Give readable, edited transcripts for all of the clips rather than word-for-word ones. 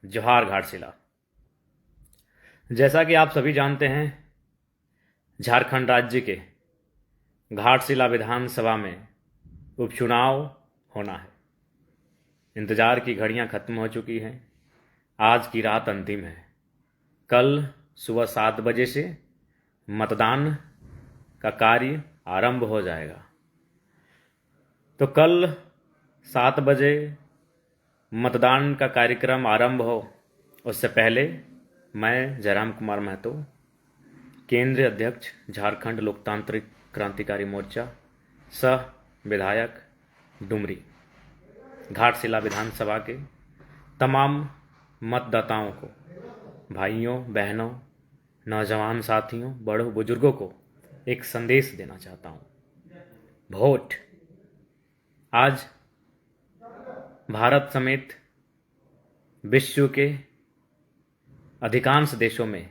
जोहार घाटशिला। जैसा कि आप सभी जानते हैं, झारखंड राज्य के घाटशिला विधानसभा में उपचुनाव होना है। इंतजार की घड़ियां खत्म हो चुकी हैं। आज की रात अंतिम है। कल सुबह 7 बजे से मतदान का कार्य आरंभ हो जाएगा। तो कल 7 बजे मतदान का कार्यक्रम आरंभ हो, उससे पहले मैं जयराम कुमार महतो, केंद्रीय अध्यक्ष झारखंड लोकतांत्रिक क्रांतिकारी मोर्चा, सह विधायक डुमरी, घाटशिला विधानसभा के तमाम मतदाताओं को, भाइयों बहनों, नौजवान साथियों, बड़ों बुजुर्गों को एक संदेश देना चाहता हूँ। वोट आज भारत समेत विश्व के अधिकांश देशों में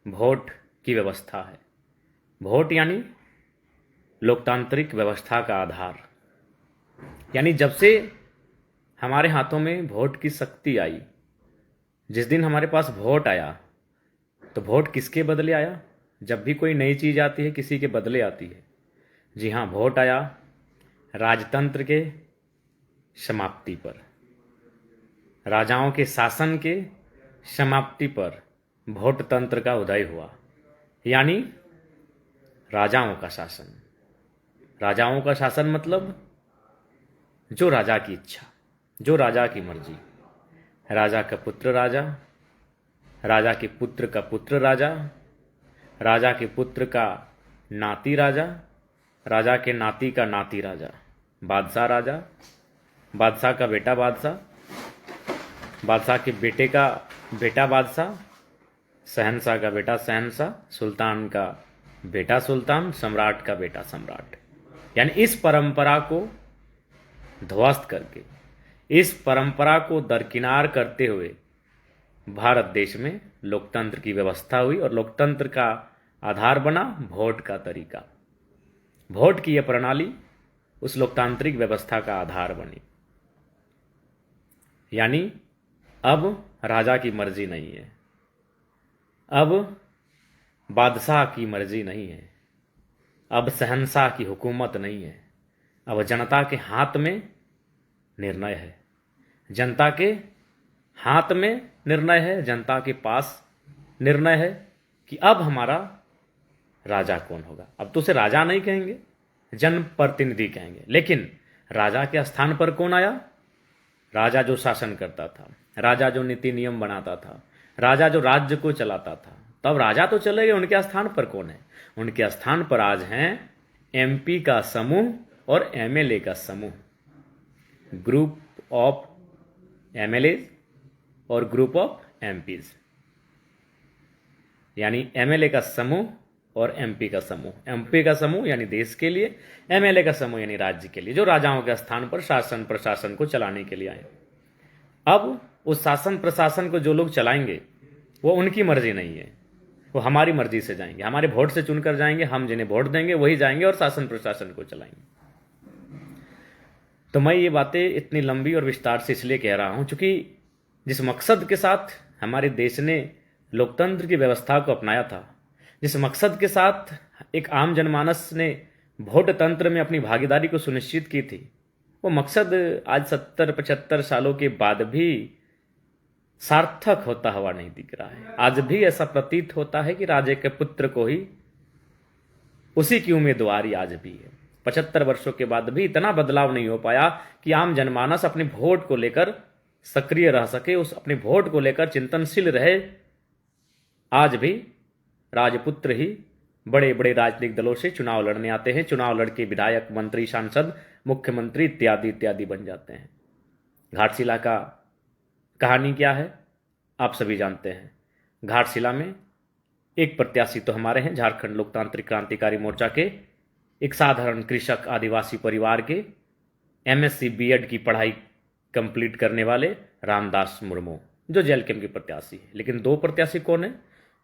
वोट की व्यवस्था है। वोट यानी लोकतांत्रिक व्यवस्था का आधार। यानी जब से हमारे हाथों में वोट की शक्ति आई, जिस दिन हमारे पास वोट आया, तो वोट किसके बदले आया? जब भी कोई नई चीज़ आती है, किसी के बदले आती है। जी हाँ, वोट आया राजतंत्र के समाप्ति पर, राजाओं के शासन के समाप्ति पर वोट तंत्र का उदय हुआ। यानी राजाओं का शासन। राजाओं का शासन मतलब जो राजा की इच्छा, जो राजा की मर्जी। राजा का पुत्र राजा, राजा के पुत्र का पुत्र राजा, राजा के पुत्र का नाती राजा, राजा के नाती का नाती राजा, बादशाह राजा, बादशाह का बेटा बादशाह, बादशाह के बेटे का बेटा बादशाह, शहंशाह का बेटा शहंशाह, सुल्तान का बेटा सुल्तान, सम्राट का बेटा सम्राट। यानी इस परंपरा को ध्वस्त करके, इस परंपरा को दरकिनार करते हुए भारत देश में लोकतंत्र की व्यवस्था हुई और लोकतंत्र का आधार बना वोट का तरीका। वोट की यह प्रणाली उस लोकतांत्रिक व्यवस्था का आधार बनी। यानी अब राजा की मर्जी नहीं है, अब बादशाह की मर्जी नहीं है, अब शहंशाह की हुकूमत नहीं है। अब जनता के हाथ में निर्णय है, जनता के हाथ में निर्णय है, जनता के पास निर्णय है कि अब हमारा राजा कौन होगा। अब तो उसे राजा नहीं कहेंगे, जनप्रतिनिधि कहेंगे। लेकिन राजा के स्थान पर कौन आया? राजा जो शासन करता था, राजा जो नीति नियम बनाता था, राजा जो राज्य को चलाता था। तब राजा तो चले गए, उनके स्थान पर कौन है? उनके स्थान पर आज हैं एमपी का समूह और एमएलए का समूह। ग्रुप ऑफ एमएलए और ग्रुप ऑफ एमपीज। यानी एमएलए का समूह और एमपी का समूह। एमपी का समूह यानी देश के लिए, एमएलए का समूह यानी राज्य के लिए, जो राजाओं के स्थान पर शासन प्रशासन को चलाने के लिए आए। अब उस शासन प्रशासन को जो लोग चलाएंगे वो उनकी मर्जी नहीं है, वो हमारी मर्जी से जाएंगे, हमारे वोट से चुनकर जाएंगे। हम जिन्हें वोट देंगे वही जाएंगे और शासन प्रशासन को चलाएंगे। तो मैं ये बातें इतनी लंबी और विस्तार से इसलिए कह रहा हूं, चूंकि जिस मकसद के साथ हमारे देश ने लोकतंत्र की व्यवस्था को अपनाया था, जिस मकसद के साथ एक आम जनमानस ने वोट तंत्र में अपनी भागीदारी को सुनिश्चित की थी, वो मकसद आज 70-75 सालों के बाद भी सार्थक होता हुआ नहीं दिख रहा है। आज भी ऐसा प्रतीत होता है कि राजे के पुत्र को ही उसी की उम्मीदवारी आज भी है। 75 वर्षों के बाद भी इतना बदलाव नहीं हो पाया कि आम जनमानस अपने वोट को लेकर सक्रिय रह सके, उस अपने वोट को लेकर चिंतनशील रहे। आज भी राजपुत्र ही बड़े बड़े राजनीतिक दलों से चुनाव लड़ने आते हैं, चुनाव लड़के विधायक, मंत्री, सांसद, मुख्यमंत्री इत्यादि इत्यादि बन जाते हैं। घाटशिला का कहानी क्या है आप सभी जानते हैं। घाटशिला में एक प्रत्याशी तो हमारे हैं, झारखंड लोकतांत्रिक क्रांतिकारी मोर्चा के एक साधारण कृषक आदिवासी परिवार के एमएससी बीएड की पढ़ाई कंप्लीट करने वाले रामदास मुर्मू, जो जेएलकेएम के प्रत्याशी है। लेकिन दो प्रत्याशी कौन है?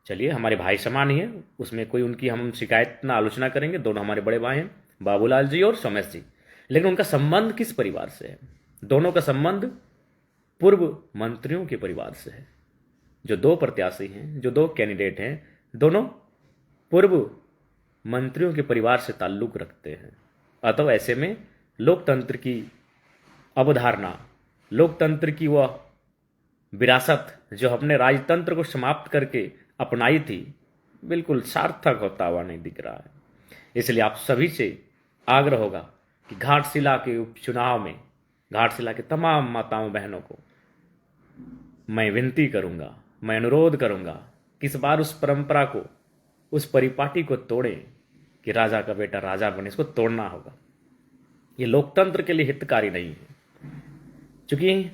चलिए, हमारे भाई समान ही है, उसमें कोई उनकी हम शिकायत ना आलोचना करेंगे। दोनों हमारे बड़े भाई हैं, बाबूलाल जी और सोमेश जी। लेकिन उनका संबंध किस परिवार से है? दोनों का संबंध पूर्व मंत्रियों के परिवार से है। जो दो प्रत्याशी हैं, जो दो कैंडिडेट हैं, दोनों पूर्व मंत्रियों के परिवार से ताल्लुक रखते हैं। अतः ऐसे में लोकतंत्र की अवधारणा, लोकतंत्र की वह विरासत जो हमने राजतंत्र को समाप्त करके अपनाई थी, बिल्कुल सार्थक होता हुआ नहीं दिख रहा है। इसलिए आप सभी से आग्रह होगा कि घाटशिला के उपचुनाव में घाटशिला के तमाम माताओं बहनों को मैं विनती करूंगा, मैं अनुरोध करूंगा कि इस बार उस परंपरा को, उस परिपाटी को तोड़ें कि राजा का बेटा राजा बने। इसको तोड़ना होगा। ये लोकतंत्र के लिए हितकारी नहीं है। क्योंकि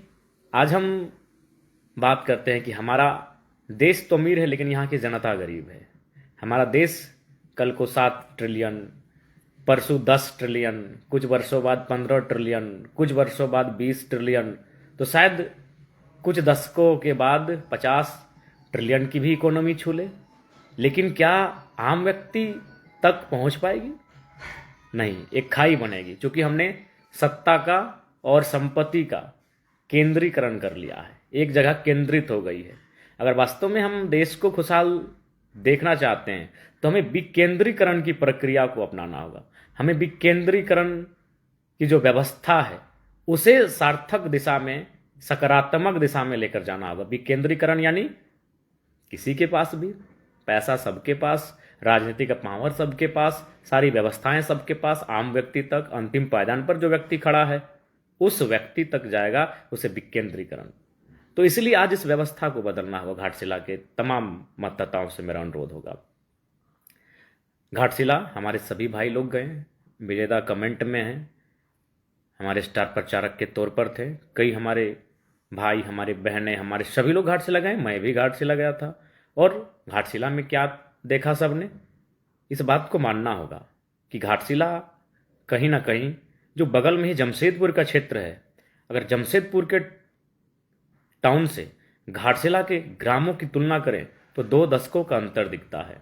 आज हम बात करते हैं कि हमारा देश तो अमीर है लेकिन यहाँ की जनता गरीब है। हमारा देश कल को 7 ट्रिलियन, परसों 10 ट्रिलियन, कुछ वर्षों बाद 15 ट्रिलियन, कुछ वर्षों बाद 20 ट्रिलियन, तो शायद कुछ दशकों के बाद 50 ट्रिलियन की भी इकोनॉमी छू ले। लेकिन क्या आम व्यक्ति तक पहुंच पाएगी? नहीं, एक खाई बनेगी। क्योंकि हमने सत्ता का और संपत्ति का केंद्रीकरण कर लिया है, एक जगह केंद्रित हो गई है। अगर वास्तव में हम देश को खुशहाल देखना चाहते हैं तो हमें विकेंद्रीकरण की प्रक्रिया को अपनाना होगा। हमें विकेंद्रीकरण की जो व्यवस्था है उसे सार्थक दिशा में, सकारात्मक दिशा में लेकर जाना होगा। विकेंद्रीकरण यानी किसी के पास भी पैसा, सबके पास राजनीति का पावर, सबके पास सारी व्यवस्थाएं, सबके पास, आम व्यक्ति तक, अंतिम पायदान पर जो व्यक्ति खड़ा है उस व्यक्ति तक जाएगा, उसे विकेंद्रीकरण। तो इसलिए आज इस व्यवस्था को बदलना होगा। घाटशिला के तमाम मतदाताओं से मेरा अनुरोध होगा। घाटशिला हमारे सभी भाई लोग गए, विजेता कमेंट में हैं, हमारे स्टार प्रचारक के तौर पर थे। कई हमारे भाई, हमारे बहनें, हमारे सभी लोग घाटशिला गए। मैं भी घाटशिला गया था। और घाटशिला में क्या देखा सबने, इस बात को मानना होगा कि घाटशिला कहीं ना कहीं, जो बगल में ही जमशेदपुर का क्षेत्र है, अगर जमशेदपुर के टाउन से घाटशिला के ग्रामों की तुलना करें तो 2 दशकों का अंतर दिखता है।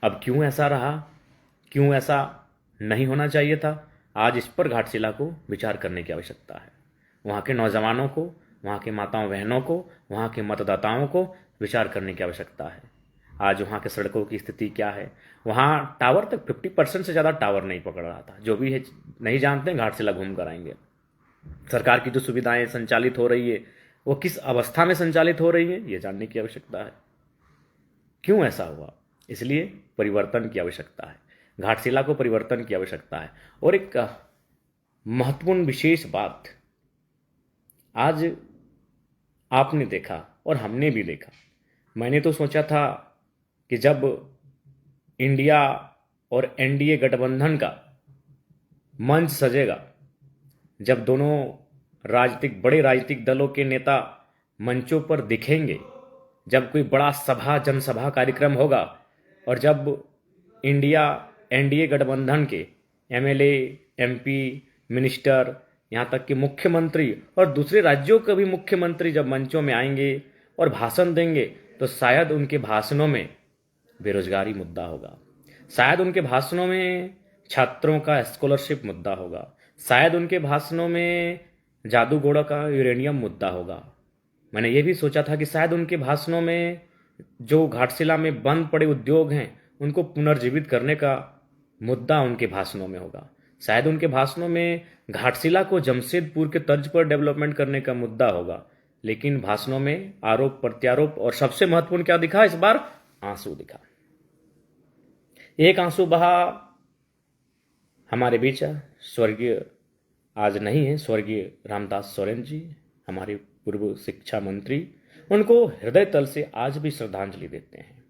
अब क्यों ऐसा रहा, क्यों ऐसा नहीं होना चाहिए था, आज इस पर घाटशिला को विचार करने की आवश्यकता है। वहाँ के नौजवानों को, वहाँ के माताओं बहनों को, वहाँ के मतदाताओं को विचार करने की आवश्यकता है। आज वहाँ के सड़कों की स्थिति क्या है? वहाँ टावर तक 50% से ज़्यादा टावर नहीं पकड़ रहा था। जो भी है नहीं जानते हैं, घाटशिला घूम कर आएंगे। सरकार की जो सुविधाएं संचालित हो रही है वो किस अवस्था में संचालित हो रही है, ये जानने की आवश्यकता है। क्यों ऐसा हुआ? इसलिए परिवर्तन की आवश्यकता है। घाटशिला को परिवर्तन की आवश्यकता है। और एक महत्वपूर्ण विशेष बात आज आपने देखा और हमने भी देखा। मैंने तो सोचा था कि जब इंडिया और एनडीए गठबंधन का मंच सजेगा, जब दोनों बड़े राजनीतिक दलों के नेता मंचों पर दिखेंगे, जब कोई बड़ा सभा, जनसभा कार्यक्रम होगा, और जब इंडिया एनडीए गठबंधन के एमएलए, एमपी, मिनिस्टर, यहाँ तक कि मुख्यमंत्री और दूसरे राज्यों के भी मुख्यमंत्री जब मंचों में आएंगे और भाषण देंगे, तो शायद उनके भाषणों में बेरोजगारी मुद्दा होगा, शायद उनके भाषणों में छात्रों का स्कॉलरशिप मुद्दा होगा, शायद उनके भाषणों में जादूगोड़ा का यूरेनियम मुद्दा होगा। मैंने ये भी सोचा था कि शायद उनके भाषणों में जो घाटशिला में बंद पड़े उद्योग हैं उनको पुनर्जीवित करने का मुद्दा उनके भाषणों में होगा। शायद उनके भाषणों में घाटशिला को जमशेदपुर के तर्ज पर डेवलपमेंट करने का मुद्दा होगा। लेकिन भाषणों में आरोप प्रत्यारोप, और सबसे महत्वपूर्ण क्या दिखा इस बार? आंसू दिखा। एक आंसू बहा हमारे बीच स्वर्गीय, आज नहीं है, स्वर्गीय रामदास सोरेन जी, हमारे पूर्व शिक्षा मंत्री। उनको हृदय तल से आज भी श्रद्धांजलि देते हैं,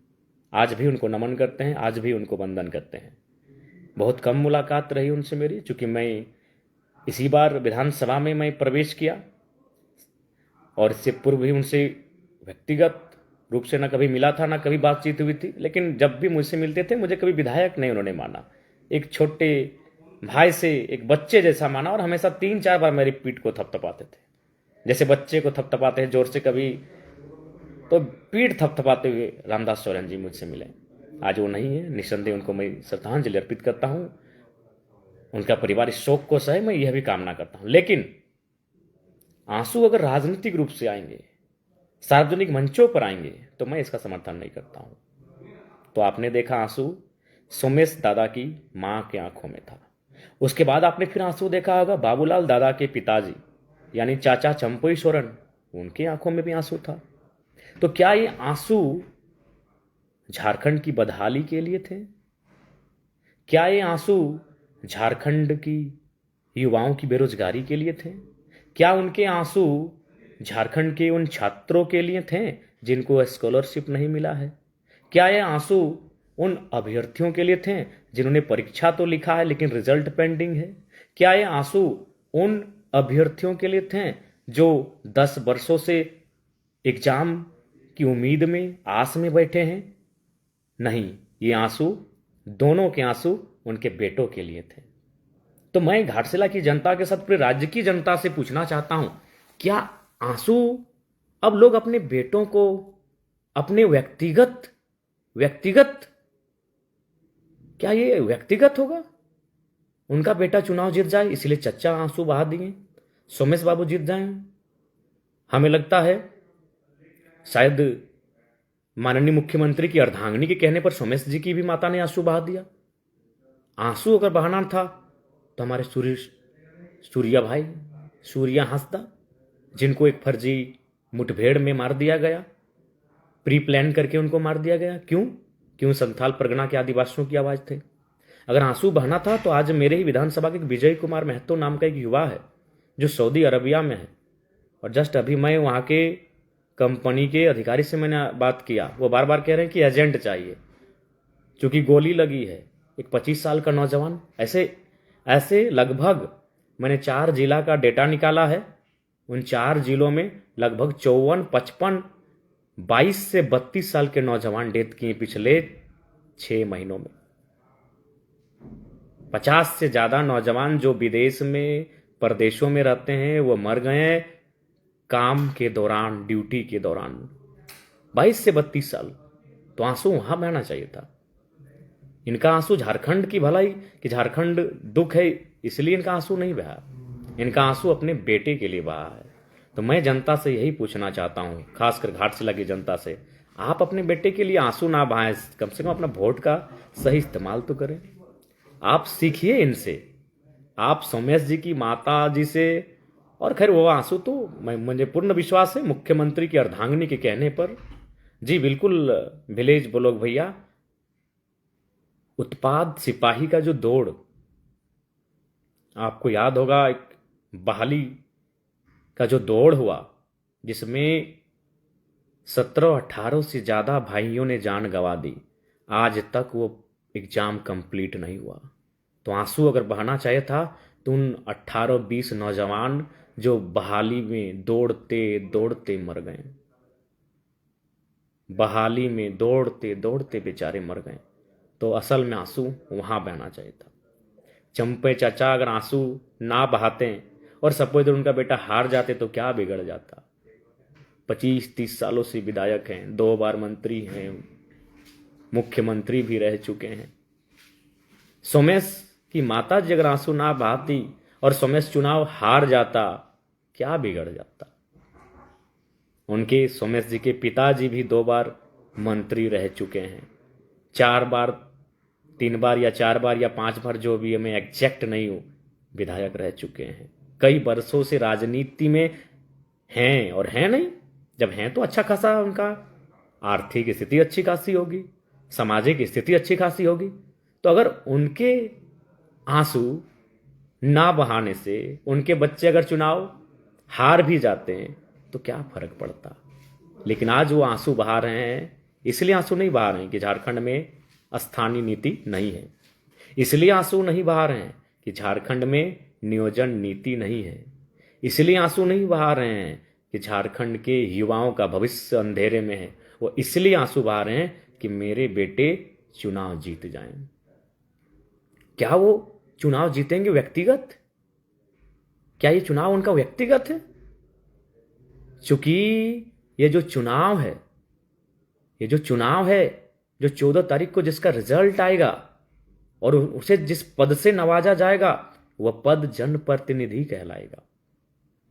आज भी उनको नमन करते हैं, आज भी उनको वंदन करते हैं। बहुत कम मुलाकात रही उनसे मेरी, चूंकि मैं इसी बार विधानसभा में मैं प्रवेश किया, और इससे पूर्व भी उनसे व्यक्तिगत रूप से न कभी मिला था, न कभी बातचीत हुई थी। लेकिन जब भी मुझसे मिलते थे मुझे कभी विधायक नहीं उन्होंने माना, एक छोटे भाई से, एक बच्चे जैसा माना, और हमेशा 3-4 बार मेरी पीठ को थपथपाते थे, जैसे बच्चे को थपथपाते हैं जोर से कभी, तो पीठ थपथपाते हुए रामदास सोरेन जी मुझसे मिले। आज वो नहीं है, निस्संदेह उनको मैं श्रद्धांजलि अर्पित करता हूँ। उनका परिवार इस शोक को सहे, मैं यह भी कामना करता हूँ। लेकिन आंसू अगर राजनीतिक रूप से आएंगे, सार्वजनिक मंचों पर आएंगे, तो मैं इसका समर्थन नहीं करता हूं। तो आपने देखा आंसू सोमेश दादा की मां के आंखों में था। उसके बाद आपने फिर आंसू देखा होगा बाबूलाल दादा के पिताजी यानी चाचा चंपई सोरेन, उनकी आंखों में भी आंसू था। तो क्या ये आंसू झारखंड की बदहाली के लिए थे? क्या ये आंसू झारखंड की युवाओं की बेरोजगारी के लिए थे? क्या उनके आंसू झारखंड के उन छात्रों के लिए थे जिनको स्कॉलरशिप नहीं मिला है? क्या ये आंसू उन अभ्यर्थियों के लिए थे जिन्होंने परीक्षा तो लिखा है लेकिन रिजल्ट पेंडिंग है? क्या ये आंसू उन अभ्यर्थियों के लिए थे जो 10 वर्षों से एग्जाम की उम्मीद में, आस में बैठे हैं? नहीं, ये आंसू, दोनों के आंसू उनके बेटों के लिए थे। तो मैं घाटशिला की जनता के साथ पूरे राज्य की जनता से पूछना चाहता हूं, क्या आंसू अब लोग अपने बेटों को अपने व्यक्तिगत व्यक्तिगत क्या ये व्यक्तिगत होगा? उनका बेटा चुनाव जीत जाए इसलिए चच्चा आंसू बहा दिए, सोमेश बाबू जीत जाए। हमें लगता है शायद माननीय मुख्यमंत्री की अर्धांगिनी के कहने पर सोमेश जी की भी माता ने आंसू बहा दिया। आंसू अगर बहाना था तो हमारे सूर्या भाई, सूर्या हंसदा, जिनको एक फर्जी मुठभेड़ में मार दिया गया, प्री प्लान करके उनको मार दिया गया। क्यों संथाल परगना के आदिवासियों की आवाज थे। अगर आंसू बहना था तो आज मेरे ही विधानसभा के विजय कुमार महतो नाम का एक युवा है जो सऊदी अरबिया में है, और जस्ट अभी मैं वहां के कंपनी के अधिकारी से मैंने बात किया, वो बार बार कह रहे हैं कि एजेंट चाहिए क्योंकि गोली लगी है। एक 25 साल का नौजवान, ऐसे लगभग मैंने 4 जिला का डेटा निकाला है। उन 4 जिलों में लगभग 54, 55, 22 से 32 साल के नौजवान डेथ किए पिछले 6 महीनों में। 50 से ज्यादा नौजवान जो विदेश में, परदेशों में रहते हैं, वो मर गए काम के दौरान, ड्यूटी के दौरान। 22 से 32 साल। तो आंसू वहां बहना चाहिए था। इनका आंसू झारखंड की भलाई, कि झारखंड दुख है इसलिए इनका आंसू नहीं बहा। इनका आंसू अपने बेटे के लिए बहा है। तो मैं जनता से यही पूछना चाहता हूं, खासकर घाटशिला की जनता से, आप अपने बेटे के लिए आंसू ना बहाएं, कम से कम अपना वोट का सही इस्तेमाल तो करें। आप सीखिए इनसे, आप सोमेश जी की माता जी से। और खैर वो आंसू तो मुझे पूर्ण विश्वास है मुख्यमंत्री की अर्धांगिनी के कहने पर, जी बिल्कुल विलेज ब्लॉक भैया, उत्पाद सिपाही का जो दौड़, आपको याद होगा एक बहाली का जो दौड़ हुआ जिसमें 17-18 से ज्यादा भाइयों ने जान गंवा दी, आज तक वो एग्जाम कंप्लीट नहीं हुआ। तो आंसू अगर बहाना चाहिए था तो उन 18-20 नौजवान जो बहाली में दौड़ते दौड़ते मर गए, बहाली में दौड़ते दौड़ते बेचारे मर गए, तो असल में आंसू वहां बहना चाहिए था। चंपे चाचा अगर आंसू ना बहाते और सपोज उनका बेटा हार जाते तो क्या बिगड़ जाता। 25-30 सालों से विधायक हैं, 2 बार मंत्री हैं, मुख्यमंत्री भी रह चुके हैं। सोमेश की माता जी अगर आंसू ना बहाती और सोमेश चुनाव हार जाता, क्या बिगड़ जाता। उनके सोमेश जी के पिताजी भी 2 बार मंत्री रह चुके हैं, 4 बार, 3 बार या 4 बार या 5 बार, जो भी मैं एग्जैक्ट नहीं हूं, विधायक रह चुके हैं। कई वर्षों से राजनीति में हैं, और हैं नहीं, जब हैं तो अच्छा खासा उनका आर्थिक स्थिति अच्छी खासी होगी, सामाजिक स्थिति अच्छी खासी होगी। तो अगर उनके आंसू ना बहाने से उनके बच्चे अगर चुनाव हार भी जाते हैं तो क्या फर्क पड़ता। लेकिन आज वो आंसू बहा रहे हैं, इसलिए आंसू नहीं बहा रहे हैं कि झारखंड में स्थानीय नीति नहीं है, इसलिए आंसू नहीं बहा रहे हैं कि झारखंड में नियोजन नीति नहीं है, इसलिए आंसू नहीं बहा रहे हैं कि झारखंड के युवाओं का भविष्य अंधेरे में है। वो इसलिए आंसू बहा रहे हैं कि मेरे बेटे चुनाव जीत जाएं। क्या वो चुनाव जीतेंगे व्यक्तिगत? क्या ये चुनाव उनका व्यक्तिगत है? चूंकि ये जो चुनाव है, जो 14 तारीख को जिसका रिजल्ट आएगा और उसे जिस पद से नवाजा जाएगा, वह पद जनप्रतिनिधि कहलाएगा।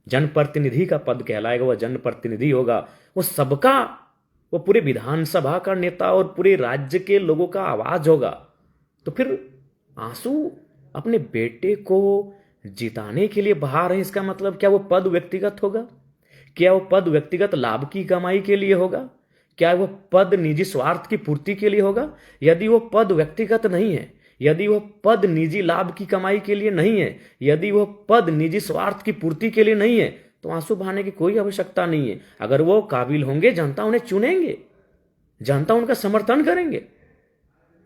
जनप्रतिनिधि का पद कहलाएगा, वह जनप्रतिनिधि होगा, वो सबका, वो पूरे विधानसभा का नेता और पूरे राज्य के लोगों का आवाज होगा। तो फिर आंसू अपने बेटे को जिताने के लिए बहा रहे हैं, इसका मतलब क्या वो पद व्यक्तिगत होगा? क्या वो पद व्यक्तिगत लाभ की कमाई के लिए होगा? क्या वो पद निजी स्वार्थ की पूर्ति के लिए होगा? यदि वो पद व्यक्तिगत नहीं है, यदि वो पद निजी लाभ की कमाई के लिए नहीं है, यदि वो पद निजी स्वार्थ की पूर्ति के लिए नहीं है, तो आंसू बहाने की कोई आवश्यकता नहीं है। अगर वो काबिल होंगे, जनता उन्हें चुनेंगे, जनता उनका समर्थन करेंगे,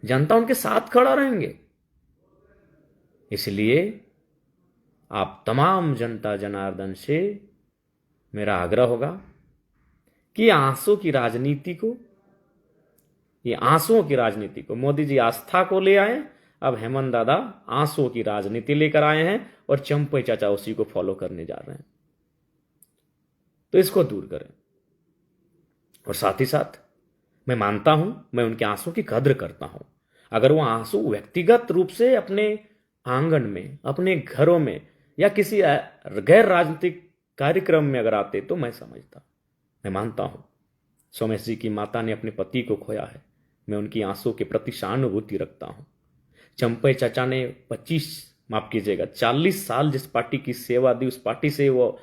जनता उनके साथ खड़ा रहेंगे। इसलिए आप तमाम जनता जनार्दन से मेरा आग्रह होगा कि आंसू की राजनीति को, ये आंसुओं की राजनीति को, मोदी जी आस्था को ले आए, अब हेमंत दादा आंसुओं की राजनीति लेकर आए हैं और चंपई चाचा उसी को फॉलो करने जा रहे हैं। तो इसको दूर करें। और साथ ही साथ मैं मानता हूं, मैं उनके आंसू की कद्र करता हूं। अगर वो आंसू व्यक्तिगत रूप से अपने आंगन में, अपने घरों में या किसी गैर राजनीतिक कार्यक्रम में अगर आते तो मैं समझता, मैं मानता हूं सोमेश जी की माता ने अपने पति को खोया है, मैं उनकी आंसू के प्रति सहानुभूति रखता हूं। चंपई चाचा ने 40 साल जिस पार्टी की सेवा दी, उस पार्टी से वो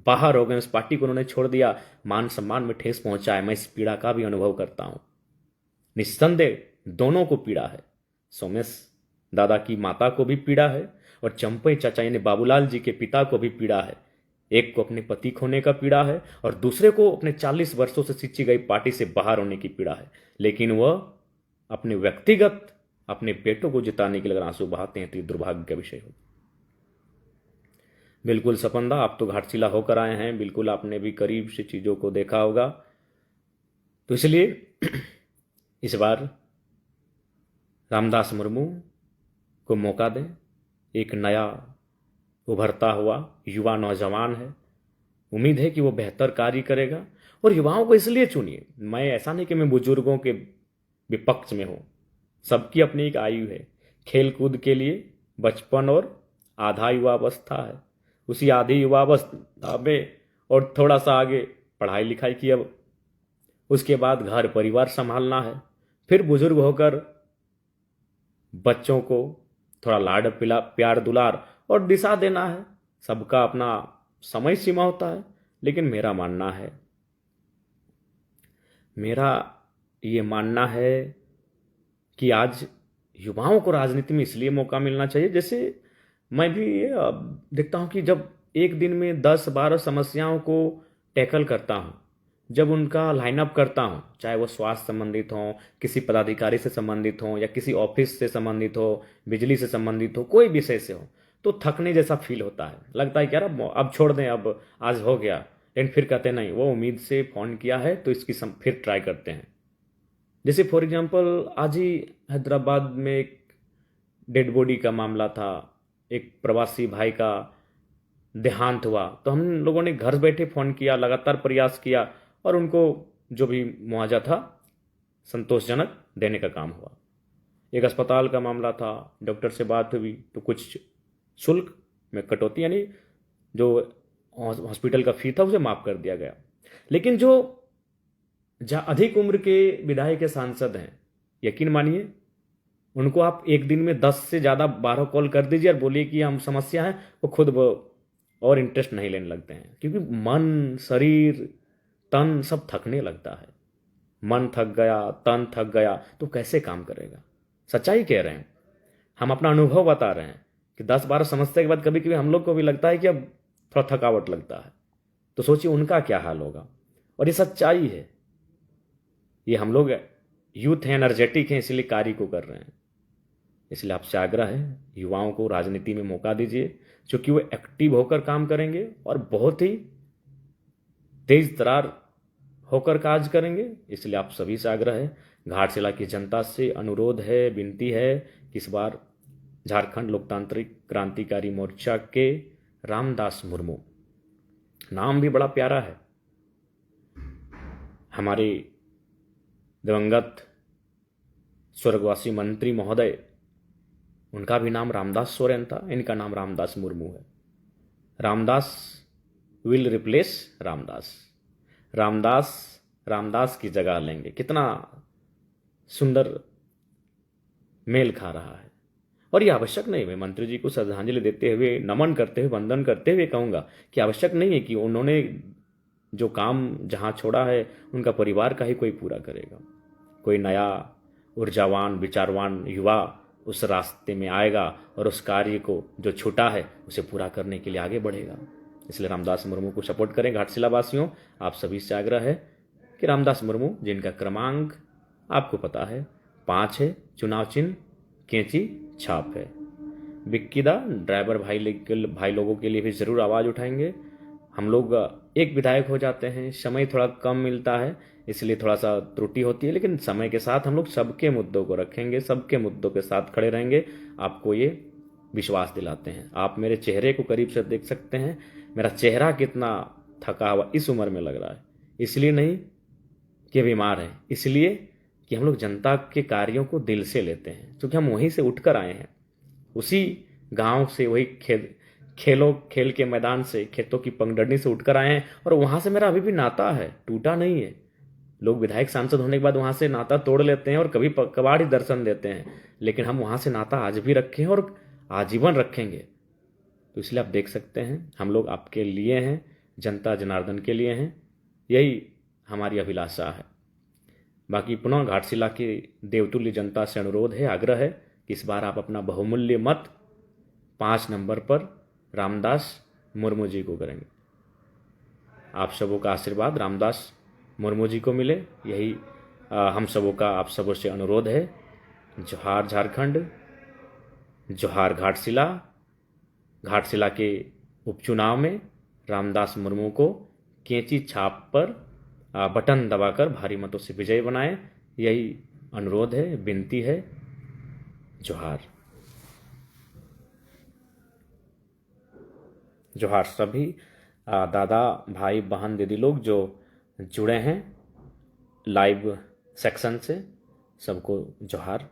बाहर हो गए, उस पार्टी को उन्होंने छोड़ दिया, मान सम्मान में ठेस पहुंचा है। मैं इस पीड़ा का भी अनुभव करता हूं। निस्संदेह दोनों को पीड़ा है, सोमेश दादा की माता को भी पीड़ा है और चंपई चाचा यानी बाबूलाल जी के पिता को भी पीड़ा है। एक को अपने पति खोने का पीड़ा है और दूसरे को अपने 40 वर्षों से सिंची गई पार्टी से बाहर होने की पीड़ा है। लेकिन वह अपने व्यक्तिगत अपने बेटों को जिताने के लिए अगर आंसू बहाते हैं तो ये दुर्भाग्य का विषय हो। बिल्कुल सपंदा, आप तो घाटशिला होकर आए हैं, बिल्कुल आपने भी करीब से चीजों को देखा होगा। तो इसलिए इस बार रामदास मुर्मू को मौका दें। एक नया उभरता हुआ युवा नौजवान है, उम्मीद है कि वो बेहतर कार्य करेगा। और युवाओं को इसलिए चुनिए, मैं ऐसा नहीं कि मैं बुजुर्गों के विपक्ष में हूं, सबकी अपनी एक आयु है। खेल कूद के लिए बचपन और आधा युवावस्था है, उसी आधी युवावस्था में और थोड़ा सा आगे पढ़ाई लिखाई की, अब उसके बाद घर परिवार संभालना है, फिर बुजुर्ग होकर बच्चों को थोड़ा लाड पिला प्यार दुलार और दिशा देना है। सबका अपना समय सीमा होता है, लेकिन मेरा ये मानना है कि आज युवाओं को राजनीति में इसलिए मौका मिलना चाहिए। जैसे मैं भी देखता हूं कि जब एक दिन में 10-12 समस्याओं को टैकल करता हूं, जब उनका लाइनअप करता हूं, चाहे वो स्वास्थ्य संबंधित हो, किसी पदाधिकारी से संबंधित हो या किसी ऑफिस से संबंधित हो, बिजली से संबंधित हो, कोई विषय से हो, तो थकने जैसा फील होता है। लगता है कि यार अब छोड़ दें, अब आज हो गया। लेकिन फिर कहते नहीं, वो उम्मीद से फोन किया है तो इसकी फिर ट्राई करते हैं। जैसे फॉर एग्जाम्पल आज ही हैदराबाद में एक डेड बॉडी का मामला था, एक प्रवासी भाई का देहांत हुआ, तो हम लोगों ने घर बैठे फोन किया, लगातार प्रयास किया और उनको जो भी मुआवजा था संतोषजनक देने का काम हुआ। एक अस्पताल का मामला था, डॉक्टर से बात हुई तो कुछ शुल्क में कटौती, यानी जो हॉस्पिटल का फी था उसे माफ कर दिया गया। लेकिन जो अधिक उम्र के विधायक के सांसद हैं, यकीन मानिए उनको आप एक दिन में 10 से ज़्यादा 12 कॉल कर दीजिए और बोलिए कि हम समस्या है, वो खुद और इंटरेस्ट नहीं लेने लगते हैं। क्योंकि मन, शरीर, तन सब थकने लगता है। मन थक गया, तन थक गया तो कैसे काम करेगा? सच्चाई कह रहे हैं, हम अपना अनुभव बता रहे हैं कि 10-12 समस्या के बाद कभी कभी हम लोग को भी लगता है कि अब थोड़ा थकावट लगता है। तो सोचिए उनका क्या हाल होगा। और ये सच्चाई है, ये हम लोग यूथ हैं, एनर्जेटिक हैं, इसलिए कार्य को कर रहे हैं। इसलिए आपसे आग्रह है, युवाओं को राजनीति में मौका दीजिए, क्योंकि वो एक्टिव होकर काम करेंगे और बहुत ही तेज तरार होकर काज करेंगे। इसलिए आप सभी से आग्रह है, घाटशिला की जनता से अनुरोध है, विनती है कि इस बार झारखंड लोकतांत्रिक क्रांतिकारी मोर्चा के रामदास मुर्मू, नाम भी बड़ा प्यारा है, हमारे दिवंगत स्वर्गवासी मंत्री महोदय, उनका भी नाम रामदास सोरेन था, इनका नाम रामदास मुर्मू है। Ramdas will replace Ramdas. रामदास रामदास की जगह लेंगे। कितना सुंदर मेल खा रहा है। और ये आवश्यक नहीं, मैं मंत्री जी को श्रद्धांजलि देते हुए, नमन करते हुए, वंदन करते हुए कहूँगा कि आवश्यक नहीं है कि उन्होंने जो काम जहाँ छोड़ा है उनका परिवार का ही कोई पूरा करेगा। कोई नया ऊर्जावान विचारवान युवा उस रास्ते में आएगा और उस कार्य को जो छूटा है उसे पूरा करने के लिए आगे बढ़ेगा। इसलिए रामदास मुर्मू को सपोर्ट करें। घाटशिला वासियों, आप सभी से आग्रह है कि रामदास मुर्मू, जिनका क्रमांक आपको पता है 5 है, चुनाव चिन्ह कैंची छाप है। विक्की दा ड्राइवर भाई लोगों के लिए भी ज़रूर आवाज़ उठाएंगे। हम लोग एक विधायक हो जाते हैं, समय थोड़ा कम मिलता है, इसलिए थोड़ा सा त्रुटि होती है, लेकिन समय के साथ हम लोग सबके मुद्दों को रखेंगे, सबके मुद्दों के साथ खड़े रहेंगे। आपको ये विश्वास दिलाते हैं। आप मेरे चेहरे को करीब से देख सकते हैं, मेरा चेहरा कितना थका हुआ इस उम्र में लग रहा है। इसलिए नहीं कि बीमार है, इसलिए कि हम लोग जनता के कार्यों को दिल से लेते हैं, क्योंकि हम वहीं से उठकर आए हैं, उसी गांव से, वही खेल के मैदान से, खेतों की पगडंडी से उठकर आए हैं। और वहां से मेरा अभी भी नाता है, टूटा नहीं है। लोग विधायक सांसद होने के बाद वहां से नाता तोड़ लेते हैं और कभी कबाड़ ही दर्शन देते हैं, लेकिन हम वहां से नाता आज भी रखे हैं और आजीवन रखेंगे। तो इसलिए आप देख सकते हैं हम लोग आपके लिए हैं, जनता जनार्दन के लिए हैं, यही हमारी अभिलाषा है। बाकी पुनः घाटशिला की देवतुल्य जनता से अनुरोध है, आग्रह है कि इस बार आप अपना बहुमूल्य मत 5 नंबर पर रामदास मुर्मू जी को करेंगे। आप सबों का आशीर्वाद रामदास मुर्मू जी को मिले, यही हम सबों का आप सबों से अनुरोध है। जोहार झारखंड, जोहार घाटशिला। घाटशिला के उपचुनाव में रामदास मुर्मू को कैंची छाप पर बटन दबाकर भारी मतों से विजयी बनाएं, यही अनुरोध है, विनती है। जोहार। जोहार सभी दादा भाई बहन दीदी लोग जो जुड़े हैं लाइव सेक्शन से, सबको जोहार।